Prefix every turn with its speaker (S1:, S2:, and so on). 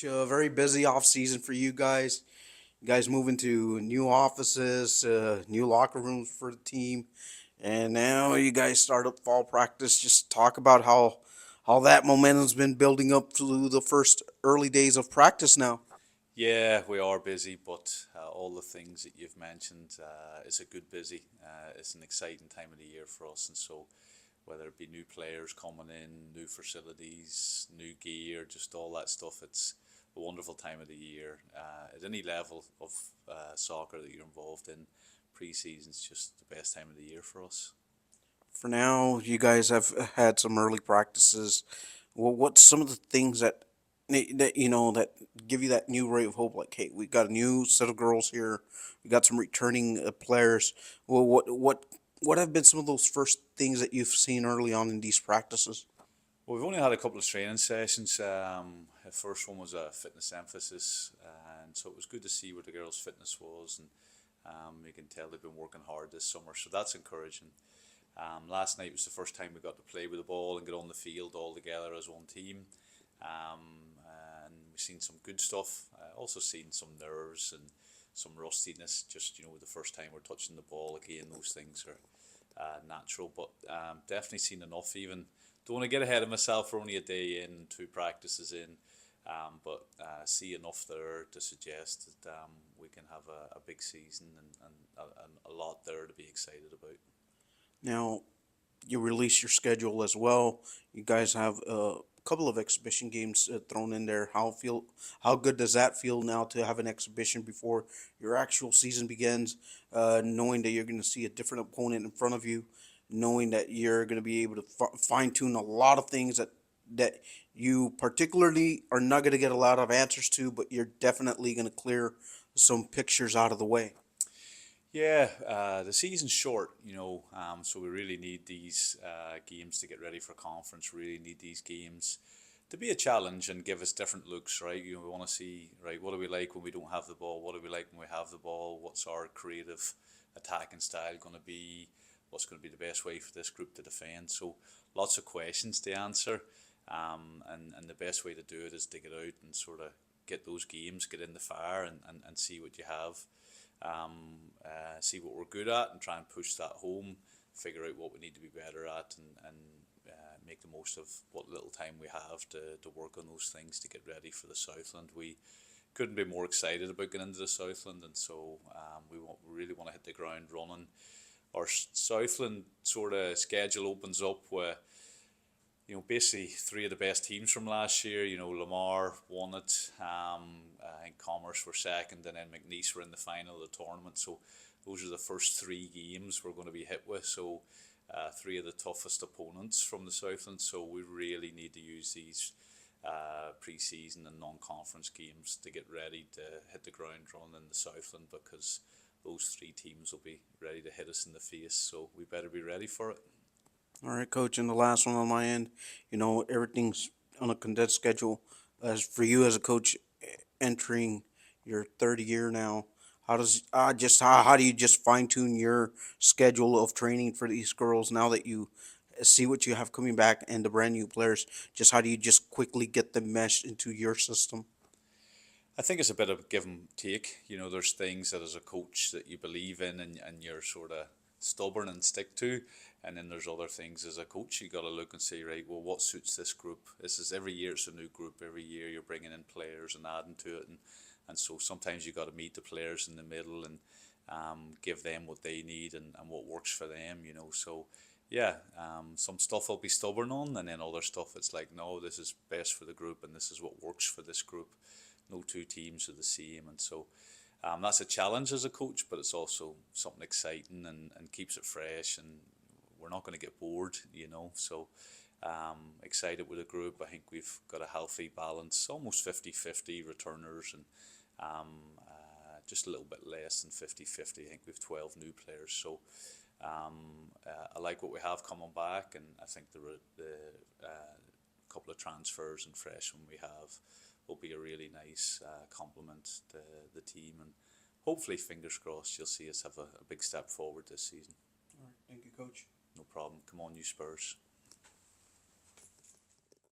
S1: Coach. Very busy off season for you guys. You guys moving to new offices, new locker rooms for the team, and now you guys start up fall practice. Just talk about how that momentum's been building up through the first early days of practice now.
S2: Yeah, we are busy, but all the things that you've mentioned is a good busy. It's an exciting time of the year for us, and so whether it be new players coming in, new facilities, new gear, just all that stuff, it's a wonderful time of the year. At any level of soccer that you're involved in, pre-season's just the best time of the year for us.
S1: For now, you guys have had some early practices. What's some of the things that give you that new ray of hope? Like, hey, we got a new set of girls here. We got some returning players. Well, what have been some of those first things that you've seen early on in these practices?
S2: Well, we've only had a couple of training sessions. The first one was a fitness emphasis, and so it was good to see where the girls' fitness was, and you can tell they've been working hard this summer, so that's encouraging. Last night was the first time we got to play with the ball and get on the field all together as one team, and we've seen some good stuff. Also seen some nerves and some rustiness. Just the first time we're touching the ball again, those things are natural, but definitely seen enough. Even don't want to get ahead of myself. We're only a day in, two practices in, but see enough there to suggest that we can have a big season and a lot there to be excited about.
S1: Now, you release your schedule as well. You guys have a couple of exhibition games thrown in there. How good does that feel now to have an exhibition before your actual season begins? Knowing that you're going to see a different opponent in front of you, knowing that you're going to be able to fine tune a lot of things that you particularly are not going to get a lot of answers to, but you're definitely going to clear some pictures out of the way.
S2: Yeah, the season's short, so we really need these games to get ready for conference. Really need these games to be a challenge and give us different looks, right? We want to see, right, what do we like when we don't have the ball? What do we like when we have the ball? What's our creative attacking style going to be? What's going to be the best way for this group to defend? So lots of questions to answer, and the best way to do it is to get out and sort of get those games, get in the fire and see what you have. See what we're good at and try and push that home, figure out what we need to be better at, and make the most of what little time we have to work on those things to get ready for the Southland. We couldn't be more excited about getting into the Southland, and so we really want to hit the ground running. Our Southland sort of schedule opens up with basically three of the best teams from last year. Lamar won it. I think Commerce were second, and then McNeese were in the final of the tournament. So those are the first three games we're going to be hit with. So three of the toughest opponents from the Southland. So we really need to use these pre-season and non-conference games to get ready to hit the ground running in the Southland, because those three teams will be ready to hit us in the face. So we better be ready for it.
S1: All right, coach, and the last one on my end, everything's on a condensed schedule. As for you as a coach, entering your third year now, how do you just fine tune your schedule of training for these girls now that you see what you have coming back and the brand new players? Just how do you just quickly get them meshed into your system?
S2: I think it's a bit of give and take. There's things that as a coach that you believe in and you're sort of stubborn and stick to. And then there's other things as a coach you got to look and say, right, well, what suits this group? This is every year it's a new group. Every year you're bringing in players and adding to it. And so sometimes you got to meet the players in the middle and give them what they need and what works for them. So, yeah, some stuff I'll be stubborn on, and then other stuff it's like, no, this is best for the group and this is what works for this group. No two teams are the same, and so that's a challenge as a coach, but it's also something exciting and keeps it fresh, and we're not going to get bored. So excited with the group. I think we've got a healthy balance, almost 50-50 returners, and just a little bit less than 50-50. I think we've 12 new players, so I like what we have coming back, and I think the couple of transfers and freshmen we have will be a really nice complement to the team, and hopefully, fingers crossed, you'll see us have a big step forward this season.
S1: All right, thank you, coach.
S2: No problem. Come on, you Spurs.